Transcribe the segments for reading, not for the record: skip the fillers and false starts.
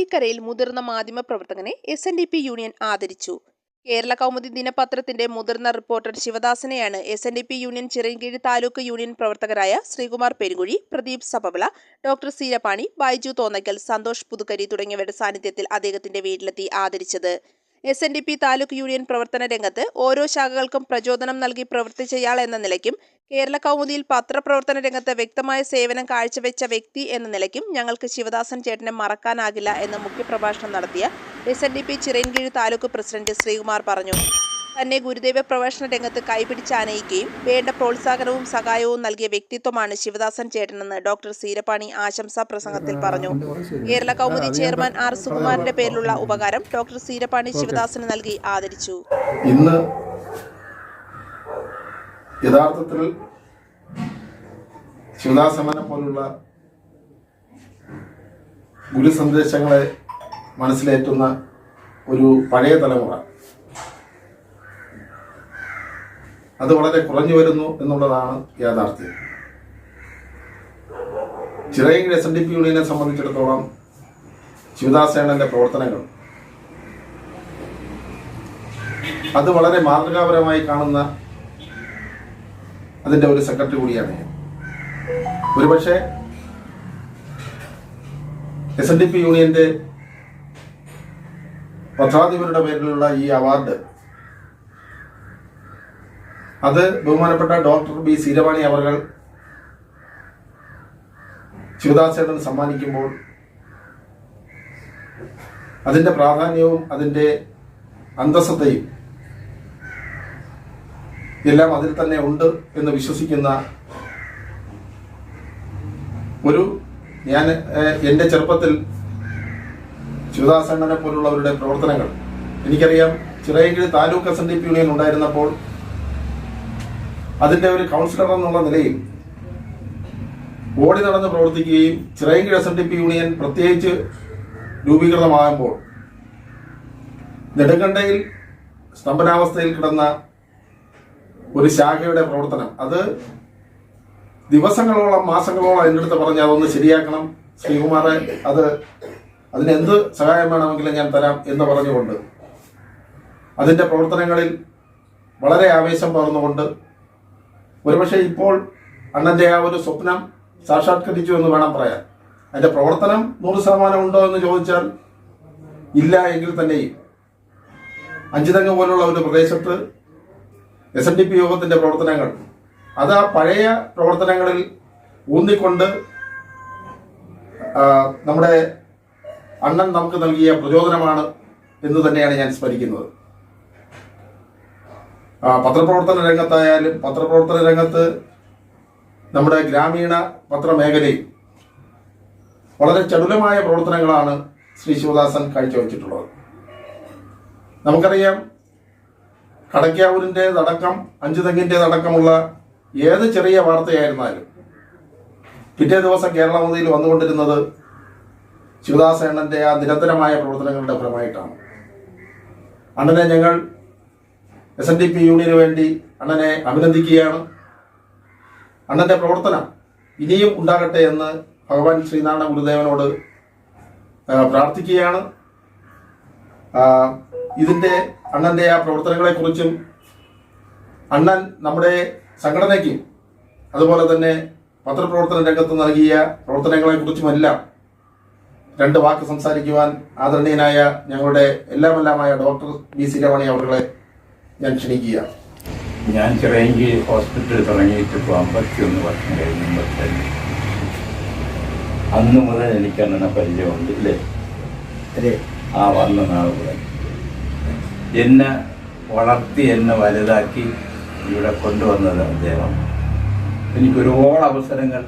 മാവേലിക്കരയിൽ മുതിർന്ന മാധ്യമപ്രവർത്തകനെ SNDP union ആദരിച്ചു. കേരള കൗമുദി ദിനപത്രത്തിന്റെ മുതിർന്ന റിപ്പോർട്ടർ ശിവദാസനെയാണ് SNDP union Chirayinkeezhu taluk union പ്രവർത്തകരായ ശ്രീകുമാർ പെരുങ്കുഴി, പ്രദീപ് സഭവിള, ഡോക്ടർ സീരപ്പാണി, ബൈജു തോന്നയ്ക്കൽ, സന്തോഷ് പുതുക്കരി തുടങ്ങിയവരുടെ സാന്നിധ്യത്തിൽ അദ്ദേഹത്തിന്റെ വീട്ടിലെത്തി ആദരിച്ചത്. SNDP താലൂക്ക് യൂണിയൻ പ്രവർത്തന രംഗത്ത് ഓരോ ശാഖകൾക്കും പ്രചോദനം നൽകി പ്രവർത്തിച്ചയാൾ എന്ന നിലയ്ക്കും കേരള കൗമുദിയിൽ പത്രപ്രവർത്തന രംഗത്ത് വ്യക്തമായ സേവനം കാഴ്ചവെച്ച വ്യക്തി എന്ന നിലയ്ക്കും ഞങ്ങൾക്ക് ശിവദാസൻ ചേട്ടനെ മറക്കാനാകില്ല എന്ന് മുഖ്യപ്രഭാഷണം നടത്തിയ SNDP ചിറയൻകീഴ് താലൂക്ക് പ്രസിഡന്റ് ശ്രീകുമാർ പറഞ്ഞു. തന്നെ ഗുരുദേവ പ്രവേശന രംഗത്ത് കൈപിടിച്ചാനയിക്കുകയും വേണ്ട പ്രോത്സാഹനവും സഹായവും നൽകിയ വ്യക്തിത്വമാണ് ശിവദാസൻ ചേട്ടനെന്ന് ഡോക്ടർ സീരപ്പാണി ആശംസാ പ്രസംഗത്തിൽ പറഞ്ഞു. Kerala Kaumudi chairman R. സുകുമാരന്റെ പേരിലുള്ള ഉപകാരം ഡോക്ടർ സീരപ്പാണി ശിവദാസന് നൽകി ആദരിച്ചു. ഇന്ന് യഥാർത്ഥത്തിൽ ശിവദാസനെ പോലുള്ള ഗുരു സന്ദേശങ്ങളെ മനസ്സിലേറ്റുന്ന ഒരു പഴയ തലമുറ അത് വളരെ കുറഞ്ഞു വരുന്നു എന്നുള്ളതാണ് യാഥാർത്ഥ്യം. ചിറയൻകീഴ് SNDP യൂണിയനെ സംബന്ധിച്ചിടത്തോളം ശിവദാസേണന്റെ പ്രവർത്തനങ്ങൾ അത് വളരെ മാതൃകാപരമായി കാണുന്ന അതിന്റെ ഒരു സെക്രട്ടറി കൂടിയാണ്. ഒരുപക്ഷെ SNDP യൂണിയന്റെ പത്രാധിപരുടെ പേരിലുള്ള ഈ അവാർഡ് അത് ബഹുമാനപ്പെട്ട ഡോക്ടർ B. സീരപ്പാണി അവർ ശിവദാസേട്ടന് സമ്മാനിക്കുമ്പോൾ അതിന്റെ പ്രാധാന്യവും അതിന്റെ അന്തസ്സതയും എല്ലാം അതിൽ തന്നെ ഉണ്ട് എന്ന് വിശ്വസിക്കുന്ന ഞാൻ എൻ്റെ ചെറുപ്പത്തിൽ ശിവദാസേട്ടനെ പോലുള്ളവരുടെ പ്രവർത്തനങ്ങൾ എനിക്കറിയാം. ചിറയൻകീഴ് താലൂക്ക് SNDP യൂണിയൻ ഉണ്ടായിരുന്നപ്പോൾ അതിന്റെ ഒരു കൗൺസിലർ എന്നുള്ള നിലയിൽ ഓടി നടന്ന് പ്രവർത്തിക്കുകയും ചിറയൻകീഴ് SNDP യൂണിയൻ പ്രത്യേകിച്ച് രൂപീകൃതമാകുമ്പോൾ നെടുങ്കണ്ടയിൽ സ്തംഭനാവസ്ഥയിൽ കിടന്ന ഒരു ശാഖയുടെ പ്രവർത്തനം അത് ദിവസങ്ങളോളം മാസങ്ങളോളം എൻ്റെ അടുത്ത് പറഞ്ഞ് അതൊന്ന് ശരിയാക്കണം ശ്രീകുമാറെ, അതിനെന്ത് സഹായം വേണമെങ്കിലും ഞാൻ തരാം എന്ന് പറഞ്ഞുകൊണ്ട് അതിന്റെ പ്രവർത്തനങ്ങളിൽ വളരെ ആവേശം പകർന്നുകൊണ്ട് ഒരുപക്ഷെ ഇപ്പോൾ അണ്ണന്റെ ആ ഒരു സ്വപ്നം സാക്ഷാത്കരിച്ചു എന്ന് വേണം പറയാൻ. അതിന്റെ പ്രവർത്തനം 100% ഉണ്ടോ എന്ന് ചോദിച്ചാൽ ഇല്ല എങ്കിൽ തന്നെയും അഞ്ചുതെങ്ങ് പോലുള്ള ഒരു പ്രദേശത്ത് SNDP യോഗത്തിന്റെ പ്രവർത്തനങ്ങൾ അത് ആ പഴയ പ്രവർത്തനങ്ങളിൽ ഊന്നിക്കൊണ്ട് നമ്മുടെ അണ്ണൻ നമുക്ക് നൽകിയ പ്രചോദനമാണ് എന്ന് തന്നെയാണ് ഞാൻ സ്മരിക്കുന്നത്. പത്രപ്രവർത്തന രംഗത്തായാലും പത്രപ്രവർത്തന രംഗത്ത് നമ്മുടെ ഗ്രാമീണ പത്രമേഖലയിൽ വളരെ ചടുലമായ പ്രവർത്തനങ്ങളാണ് ശ്രീ ശിവദാസൻ കാഴ്ചവെച്ചിട്ടുള്ളത്. നമുക്കറിയാം, കടയ്ക്കാവൂരിൻ്റെതടക്കം അഞ്ചുതെങ്ങിൻ്റെതടക്കമുള്ള ഏത് ചെറിയ വാർത്തയായിരുന്നാലും പിറ്റേ ദിവസം കേരള കൗമുദിയിൽ വന്നുകൊണ്ടിരുന്നത് ശിവദാസേണ്ണന്റെ ആ നിരന്തരമായ പ്രവർത്തനങ്ങളുടെ ഫലമായിട്ടാണ്. അണ്ണനെ ഞങ്ങൾ SNDP യൂണിയന് വേണ്ടി അണ്ണനെ അഭിനന്ദിക്കുകയാണ്. അണ്ണന്റെ പ്രവർത്തനം ഇനിയും ഉണ്ടാകട്ടെ എന്ന് ഭഗവാൻ ശ്രീനാരായണ ഗുരുദേവനോട് പ്രാർത്ഥിക്കുകയാണ്. ഇതിന്റെ അണ്ണന്റെ ആ പ്രവർത്തനങ്ങളെക്കുറിച്ചും അണ്ണൻ നമ്മുടെ സംഘടനയ്ക്കും അതുപോലെ തന്നെ പത്രപ്രവർത്തന രംഗത്ത് നൽകിയ പ്രവർത്തനങ്ങളെക്കുറിച്ചുമെല്ലാം രണ്ട് വാക്ക് സംസാരിക്കുവാൻ ആദരണീയനായ ഞങ്ങളുടെ എല്ലാമെല്ലാമായ ഡോക്ടർ B. സീരപ്പാണി അവരെ ഞാൻ ക്ഷണിക്കുക. ഞാൻ ചിറയൻകീഴ് ഹോസ്പിറ്റൽ തുടങ്ങിയിട്ട് ഇപ്പോൾ 51 വർഷം കഴിയുമ്പോൾ തന്നെ അന്ന് മുതൽ എനിക്ക് അണ്ണനെ പരിചയമുണ്ട് അല്ലേ. ആ വന്ന നാൾ മുതൽ എന്നെ വളർത്തി എന്നെ വലുതാക്കി ഇവിടെ കൊണ്ടുവന്നത് അദ്ദേഹം. എനിക്ക് ഒരുപാട് അവസരങ്ങൾ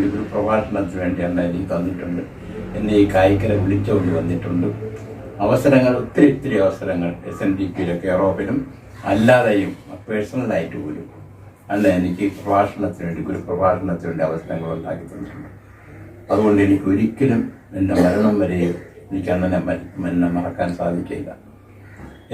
ഒരു പ്രഭാഷണത്തിന് വേണ്ടി അണ്ണ എനിക്ക് തന്നിട്ടുണ്ട്. എന്നെ ഈ കായിക്കര വിളിച്ചുകൊണ്ട് വന്നിട്ടുണ്ട്. അവസരങ്ങൾ ഒത്തിരി അവസരങ്ങൾ SNDPയിലെ കെയറോപ്പിലും അല്ലാതെയും പേഴ്സണലായിട്ട് പോലും അല്ല എനിക്ക് ഗുരു പ്രഭാഷണത്തിന് വേണ്ടി അവസരങ്ങൾ ഉണ്ടാക്കി തന്നിട്ടുണ്ട്. അതുകൊണ്ട് എനിക്ക് ഒരിക്കലും എൻ്റെ മരണം വരെയും എനിക്ക് എന്നെ മറക്കാൻ സാധിക്കില്ല.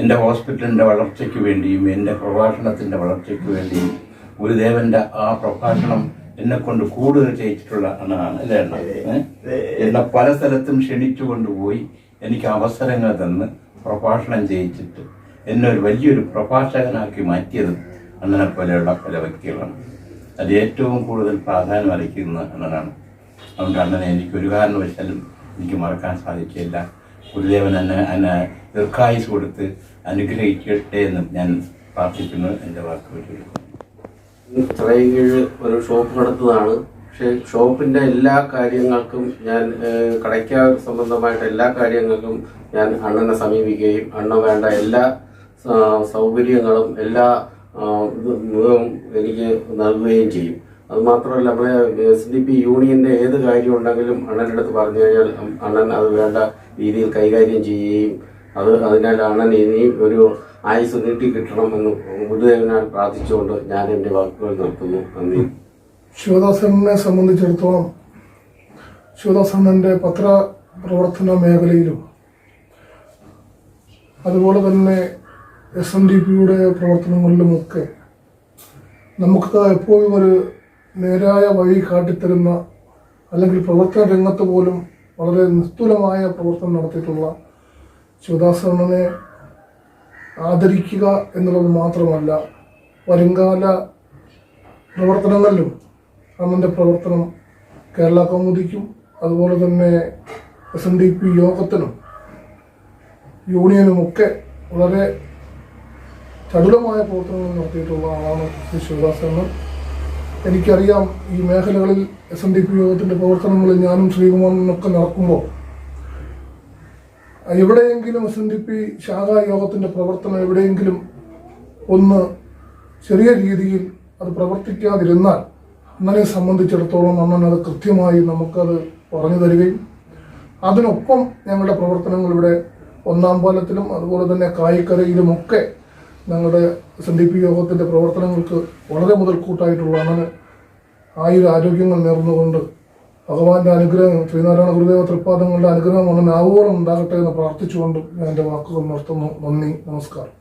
എൻ്റെ ഹോസ്പിറ്റലിൻ്റെ വളർച്ചയ്ക്ക് വേണ്ടിയും എൻ്റെ പ്രഭാഷണത്തിൻ്റെ വളർച്ചയ്ക്ക് വേണ്ടിയും ഗുരുദേവൻ്റെ ആ പ്രഭാഷണം എന്നെക്കൊണ്ട് കൂടുതൽ ചെയ്യിച്ചിട്ടുള്ള അണ്ണനാണ് അല്ലേ അണ്ണ. എന്നെ പല സ്ഥലത്തും ക്ഷണിച്ചു കൊണ്ടുപോയി എനിക്ക് അവസരങ്ങൾ തന്ന് പ്രഭാഷണം ചെയ്യിച്ചിട്ട് എന്നെ ഒരു വലിയൊരു പ്രഭാഷകനാക്കി മാറ്റിയത് അണ്ണനെ പോലെയുള്ള പല വ്യക്തികളാണ്. അത് ഏറ്റവും കൂടുതൽ പ്രാധാന്യം അർഹിക്കുന്ന അണ്ണനാണ്. അതുകൊണ്ട് അണ്ണനെ എനിക്ക് ഒരു കാരണവശാലും എനിക്ക് മറക്കാൻ സാധിക്കില്ല. ഗുരുദേവൻ എന്നെ ദീർഘായുസ് കൊടുത്ത് അനുഗ്രഹിക്കട്ടെ എന്ന് ഞാൻ പ്രാർത്ഥിക്കുന്നു. എൻ്റെ വാക്കുകൾ ചിറയൻകീഴ് ഒരു ഷോപ്പ് നടത്തുന്നതാണ്. പക്ഷേ ഷോപ്പിൻ്റെ എല്ലാ കാര്യങ്ങൾക്കും ഞാൻ കടയ്ക്ക സംബന്ധമായിട്ട് എല്ലാ കാര്യങ്ങൾക്കും ഞാൻ അണ്ണനെ സമീപിക്കുകയും അണ്ണൻ വേണ്ട എല്ലാ സൗകര്യങ്ങളും എല്ലാ ഇതും എനിക്ക് നൽകുകയും ചെയ്യും. അതുമാത്രമല്ല, നമ്മുടെ SDP യൂണിയൻ്റെ ഏത് കാര്യം ഉണ്ടെങ്കിലും അണ്ണൻ്റെ അടുത്ത് പറഞ്ഞു കഴിഞ്ഞാൽ അണ്ണൻ അത് വേണ്ട രീതിയിൽ കൈകാര്യം ചെയ്യുകയും അതിനാൽ അണ്ണൻ ഇനിയും ഒരു ആയുസ് നീട്ടി കിട്ടണമെന്ന് ഗുരുദേവനാൽ പ്രാർത്ഥിച്ചുകൊണ്ട് ഞാൻ എൻ്റെ വാക്കുകൾ നിർത്തുന്നു. നന്ദി. ശിവദാസനെ സംബന്ധിച്ചിടത്തോളം ശിവദാസന്റെ പത്രപ്രവർത്തന മേഖലയിലും അതുപോലെ തന്നെ SNDPയുടെ പ്രവർത്തനങ്ങളിലുമൊക്കെ നമുക്ക് എപ്പോഴും ഒരു നേരായ വഴി കാട്ടിത്തരുന്ന, അല്ലെങ്കിൽ പ്രവർത്തന രംഗത്ത് പോലും വളരെ നിസ്തുലമായ പ്രവർത്തനം നടത്തിയിട്ടുള്ള ശിവദാസനെ ആദരിക്കുക എന്നുള്ളത് മാത്രമല്ല, വരുംകാല പ്രവർത്തനങ്ങളിലും അണ്ണൻ്റെ പ്രവർത്തനം കേരള കൗമുദിക്കും അതുപോലെ തന്നെ SNDP യോഗത്തിനും യൂണിയനുമൊക്കെ വളരെ ചടുലമായ പ്രവർത്തനങ്ങൾ നടത്തിയിട്ടുള്ള ആളാണ് ശ്രീ ശിവദാസൻ. എനിക്കറിയാം, ഈ മേഖലകളിൽ SNDP യോഗത്തിൻ്റെ പ്രവർത്തനങ്ങളിൽ ഞാനും ശ്രീകുമാരനൊക്കെ നടക്കുമ്പോൾ എവിടെയെങ്കിലും SNDP ശാഖാ യോഗത്തിൻ്റെ പ്രവർത്തനം എവിടെയെങ്കിലും ഒന്ന് ചെറിയ രീതിയിൽ അത് പ്രവർത്തിക്കാതിരുന്നാൽ അണ്ണനെ സംബന്ധിച്ചിടത്തോളം അണ്ണൻ അത് കൃത്യമായി നമുക്കത് പറഞ്ഞു തരികയും അതിനൊപ്പം ഞങ്ങളുടെ പ്രവർത്തനങ്ങൾ ഇവിടെ ഒന്നാം പാലത്തിലും അതുപോലെ തന്നെ കായിക്കരയിലുമൊക്കെ ഞങ്ങളുടെ SNDP യോഗത്തിൻ്റെ പ്രവർത്തനങ്ങൾക്ക് വളരെ മുതൽക്കൂട്ടായിട്ടുള്ള അണ്ണന് ആരോഗ്യങ്ങൾ നേർന്നുകൊണ്ട് ഭഗവാന്റെ അനുഗ്രഹം, ശ്രീനാരായണ ഗുരുദേവ തൃപ്പാദങ്ങളുടെ അനുഗ്രഹം അണ്ണൻ ആവോളം ഉണ്ടാകട്ടെ എന്ന് പ്രാർത്ഥിച്ചുകൊണ്ട് ഞാൻ എൻ്റെ വാക്കുകൾ നിർത്തുന്നു. നന്ദി, നമസ്കാരം.